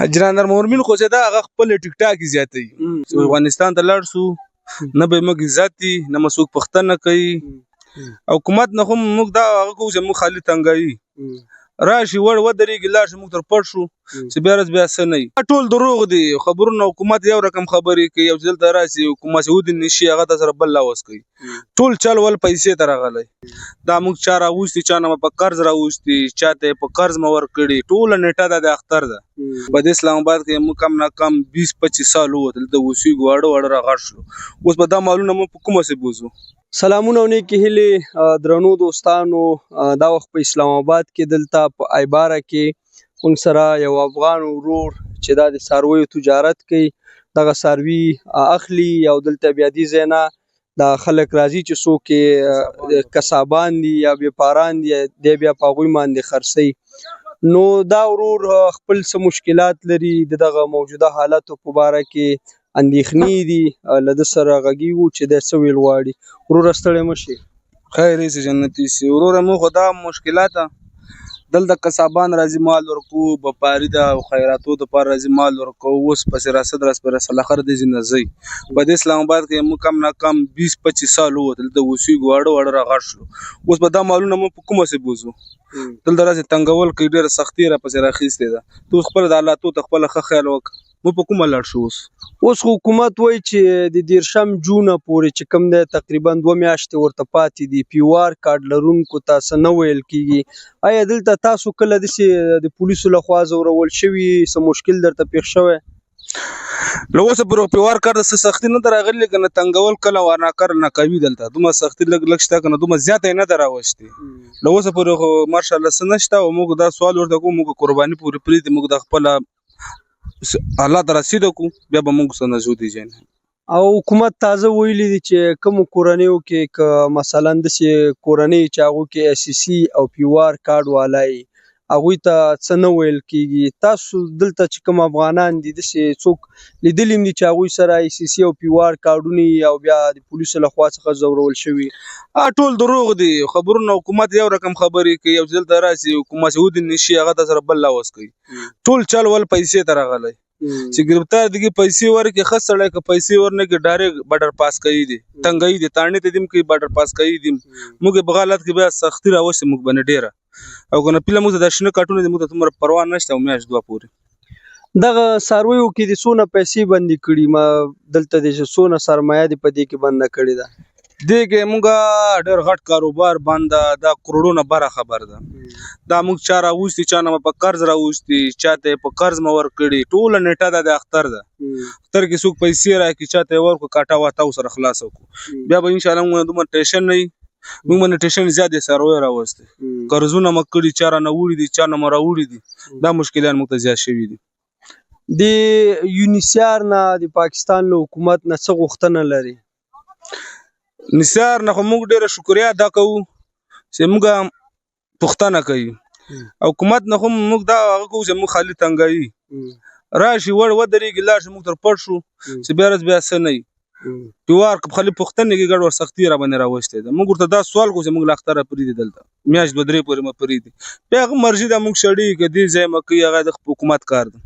جنرال مورمن خو چې دا هغه خپل ټیک ټاک زیاتوي چې افغانستان ته لاړ شو نه به موږ عزت دي نه مسوک پښتنه کوي حکومت نه هم موږ دا هغه کوو چې موږ خالي تنګوي راشي وړ ودرېږي لاړ شي موږ تر پټ شو چې بیا ورځ بیا څه نه وي ټول دروغ دي خبرونه حکومت یو رقم خبرې کوي یو ځل ته راشي حکومت چې ودرېږي شي هغه ته سره بل لاوس کوي ټول چل ول پیسې ته راغلی دا موږ چا راوستي چا نه په قرض راوستي چاته په قرض مو ورکړي ټوله نیټه د اختر ده په دې اسلام آباد کې موږ کم نه کم 20-25 سال ووتل د اوسېږو اړه راغړ شو اوس به دا مالونه موږ په کومه سې بوزو سلامونه او نیکې هیلې درنو دوستانو دا وخت په اسلام آباد کې دلته په ایباره کې موږ سره یو افغان ورور چې دا د څارویو تجارت کوي دغه څاروي اخلي او دلته بیا دې ځای نه دا خلک راځي چې څوک کسابان دي یا بیپاران دي دی بیا په هغوی باندې خرڅوي نو دا ورور خپل څه مشکلات لري د دغه موجوده حالاتو په باره کې اندېښنې دي له ده سره غږیږو چې دی څه ویل غواړي وروره ستړی مه شي خیر ایسي جنتي سي وروره موږ خو دا مشکلات دلته کسابان راځي مال ورکو بپاري ده او خیراتو دپاره راځي مال ورکو اوس پسې راسد راسپرسل اخر دې ځي نه ځئ په دې اسلام آباد کې موږ کم نه کم 20-25 سال ووتل د اوسېږو اړه راغړ شو اوس به دا مالونه موږ په کومه سې بوزو دلته راسې تنګول کوي ډېره سختي راپسې راخیستې ده تو خپله د حالاتو ته خپله ښه خیال وکړه موږ په کومه لاړ شو اوس خو حکومت وایي چې د 13 جونه پورې چې کوم دی تقریبا 2 میاشتې ورته پاتې دي پی او آر کارډ لرونکو ته څه نه ویل کېږي آیا دلته تاسو کله داسې د پولیسو لخوا ځورول شوي څه مشکل درته پېښ شوی له اوسه پورې پی او آر کارډ څه سختي نه ده راغلې که نه تنګول کله وارناکر ناکامي دلته دومره سختي لږ شته که نه دومره زیاته یې نه ده راوستې له اوسه پورې خو ماشاءالله څه نشته او موږ دا سوال ورته کوو موږ قرباني پورې پرېږدي موږ د خپله الله ته رسیده کو بیا به موږ څه نه ځو دې ځای نه او حکومت تازه ویلي دي چې کومو کورنیو کې که مثلا داسې کورنۍ چې هغو کې ایس سی او پی او آر کارډ والا یي هغوی ته څه نه ویل کېږي تاسو دلته چې کوم افغانان دي داسې څوک لیدلي هم دي چې هغوی سره ایس سی او پی او آر کارډونه یي او بیا د پولیسو لخوا څخه ځورول شوي ټول دروغ دي خبرونه حکومت یو رقم خبرې کوي یو ځل ته راشي حکومت چې ودرېږي شي هغه ته سره بل لاوس کوي ټول چل ول پیسې ته راغلی چې ګرفتار دي پیسې ورکړي ښه سړی که پیسې ورنکړي ډایرکټ بارډر پاس کوي دي تنګوي دي تاڼې ته دي هم کوي بارډر پاس کوي دي موږ په حالت کې بیا سختي راوستې موږ باندې ډېره او که نه پیله موږ ته دا شنه کاټونه دي موږ ته دومره پروا نشته او میاشت دوه پورې دغه څارویو کې د څونه پیسې بندي کړي ما دلته د څونه سرمایه دي په دې کې بنده کړې ده دې کې موږ ډېر غټ کاروبار بنده دا کروڑونه بره خبر ده دا موږ چا راوستي چا نه په قرض راوستي چاته په قرض مو ورکړي ټوله نیټه ده د اختر ده اختر کې څوک پیسې راکړي چاته یې ورکړو کاټه واټه ورسره خلاص وکړو بیا به انشاءالله موږ دومره ټیشن نه وي موږ باندې ټیشن زیات دي څاروي راوستي قرضونه مو کړي چا رانه وړي دي چا نه مو راوړي دي دا مشکلات موږ ته زیات شوي دي د یونیسیار نه د پاکستان له حکومت نه څه غوښتنه لري نثار نه خو موږ ډېره شکریا ادا کوو چې موږ پوښتنه کوي حکومت نه هم موږ دا هغه کوو چې موږ خالي تنګوي راشي وړ ودرېږي لاړ شي موږ تر پټ شو چې بیا ورځ بیا څه نه وي پی او آر خالي پوښتنې کې ګډوډ سختي را باندې راوستې ده موږ ورته دا سوال کوو چې موږ له اختره پرېږدي دلته میاشت 2-3 پورې مو پرېږدي بیا هغه مرضي ده موږ شړي که دې ځای مه کوي هغه د حکومت کار ده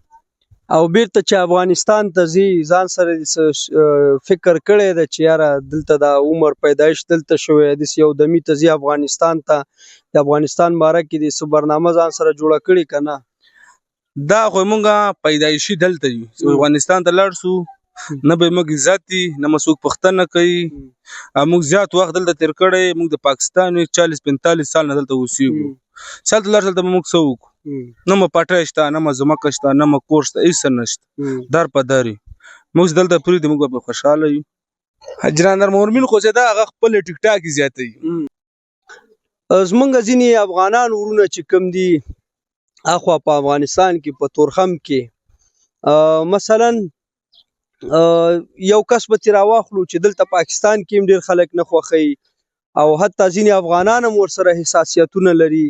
او بیرته چې افغانستان ته ځي ځان سره فکر کړی ده چې یاره دلته د عمر پیدایش دلته شوی داسې یو دمي ته ځي افغانستان ته د افغانستان باره کې د څه برنامه ځان سره جوړه کړې که نه دا خو موږ پیدایشي دلته یو افغانستان ته لاړ شو نه به موږ عزت دي نه مسوک پښتنه کوي موږ زیات وخت دلته تیر کړی موږ د پاکستان 40-45 سال نه دلته اوسېږو سل ته لاړ سل ته به موږ څه وکړو نه مو پټی شته نه مو ځمکه شته نه مو کور شته هېڅ نشته در په در موږ دلته پرېږدي موږ به خوشحاله یو جنرال مورمن خو چې دا هغه خپل ټیک ټاک زیاتوي زمونږ ځینې افغانان ورونه چې کوم دي اخوا په افغانستان کې په تورخم کې مثلا یو کس به ترې راواخلو چې دلته پاکستان کې هم ډېر خلک نه خوښوي او حتی ځینې افغانان هم ورسره حساسیتونه لري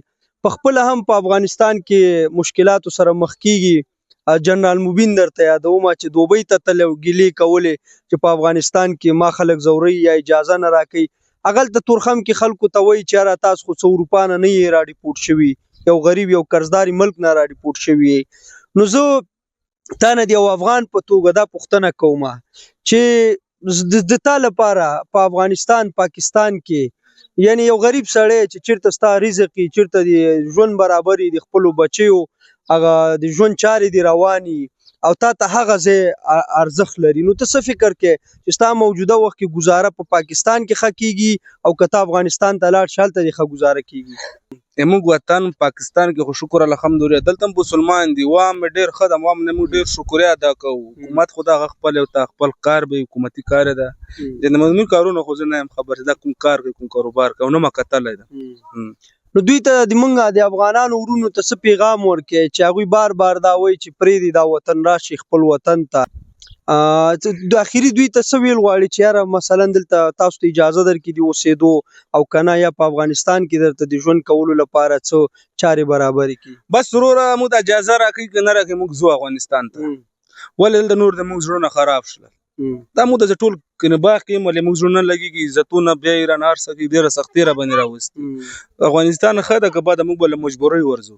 په خپله هم په افغانستان کې مشکلاتو سره مخ کیږي جنرال مبین درته یادومه چې دوبۍ ته تللی او ګیلې کولې چې په افغانستان کې ما خلک ځوروي یا اجازه نه راکوي هغلته تورخم کې خلکو ته وایي چې یاره تاسو خو څه اروپا نه یې راډیپورټ شوي یو غریب یو قرضداري ملک نه راډیپورټ شوي نو زه تا نه د یو افغان په توګه دا پوښتنه کومه چې د تا لپاره په افغانستان پاکستان کې یعنی یو غریب سړی چې چیرته ستا رزق وي چیرته د ژوند برابر د خپلو بچیو هغه د ژوند چارې دي رواني او تا ته هغه ځای ارزښت لري نو ته څه فکر کې چې ستا موجوده وخت کې گزاره په پاکستان کې ښه کیږي او که ته افغانستان ته لاړ شې هلته دې ښه گزاره کیږي موږ وطن پاکستان کې خو شکر الحمدلله دلته مسلمان دي وام ډیر خدام وام نه موږ ډیر شکریا ادا کوو حکومت خدا خپل او خپل کار به حکومتي کار ده د نمونې کارونه خو زه نه خبر ده کوم کار کوي کوم کاروبار کوي نو ما کتل ده نو دوی ته د مونږه د افغانانو ورونو ته څه پیغام ورکړي چې هغوی بار بار دا وایي چې پرېږدي دا وطن راشي خپل وطن ته د اخري دوی ته څه ویل غواړي چې یاره مثلا دلته تاسو ته اجازه درکړي د اوسېدو او که نه یا په افغانستان کې درته د ژوند کولو لپاره څه چارې برابرې کړي بس وروره موږ ته اجازه راکړي که نه راکړي موږ ځو افغانستان ته ولې دلته نور د موږ زړونه خراب شول دا موږ ته ټول کنه باغ کې ملي موږ زړونه لګيږي عزتونه بیا ایران هر څه ډیره سختي را باندې راوست افغانستان خده که بعد موږ بل مجبوري ورزو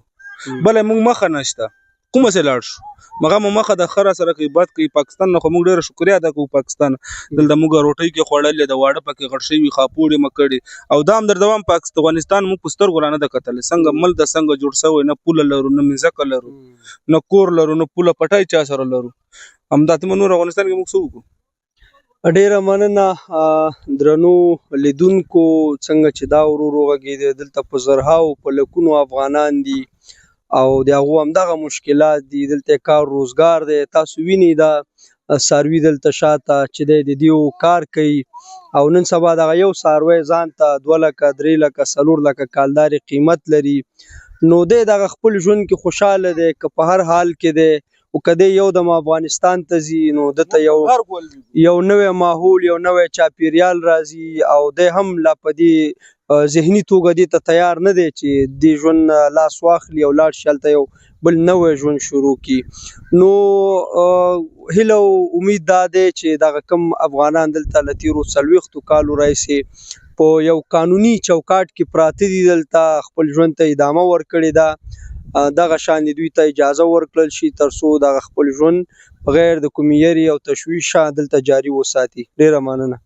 بل موږ مخه نشته کومه سه لاړ شو مغه مخه د خره سره کې بد کوي پاکستان نه خو موږ ډیره شکریا ادا کوو پاکستان دلته موږ روټي کې خوړلې د واړه پکې غړشوي خاپوړي مکړي او دام در دوام افغانستان موږ پستر ګرانه د قتل څنګه مل د څنګه جوړ سوی نه پول لرو نه مزک لرو نه کور لرو نه پول پټای چا سره لرو همداته نور افغانستان کې موږ سوو ډیره مننه درنو لیدونکو څنګه چې دا ورو غږیږي دلته په زرهاو په لکونو افغانان دي او د هغو همدغه مشکلات دي دلته کار روزګار دی تاسو وینئ دا څاروي دلته شاته چې دی د دیو کار کوي او نن سبا دغه یو څاروی ځان ته 2 لکه 3 لکه 4 لکه کالدارې قیمت لري نو دی دغه خپل ژوند کې خوشحاله دی که په هر حال کې دی او کدی یو د افغانستان ته ځي نو دته یو نوې ماحول یو نوې چاپیریال راځي او د هم لا پدې ذهني توګه دې ته تیار نه دی چې د ژوند لاس واخلي او لاړ شي هلته یو بل نوې ژوند شروع کی نو هیله او امید دا دی چې دغه کم افغانان دلته له تیرو 40 کالو راهیسې په یو قانوني چوکاټ کې پراته دي دلته خپل ژوند ته ادامه ورکړې ده دغه شان دوی ته اجازه ورکړل شي ترڅو دغه خپل ژوند بغیر د کومې یری او تشویش دلته جاری وساتي ډیره مننه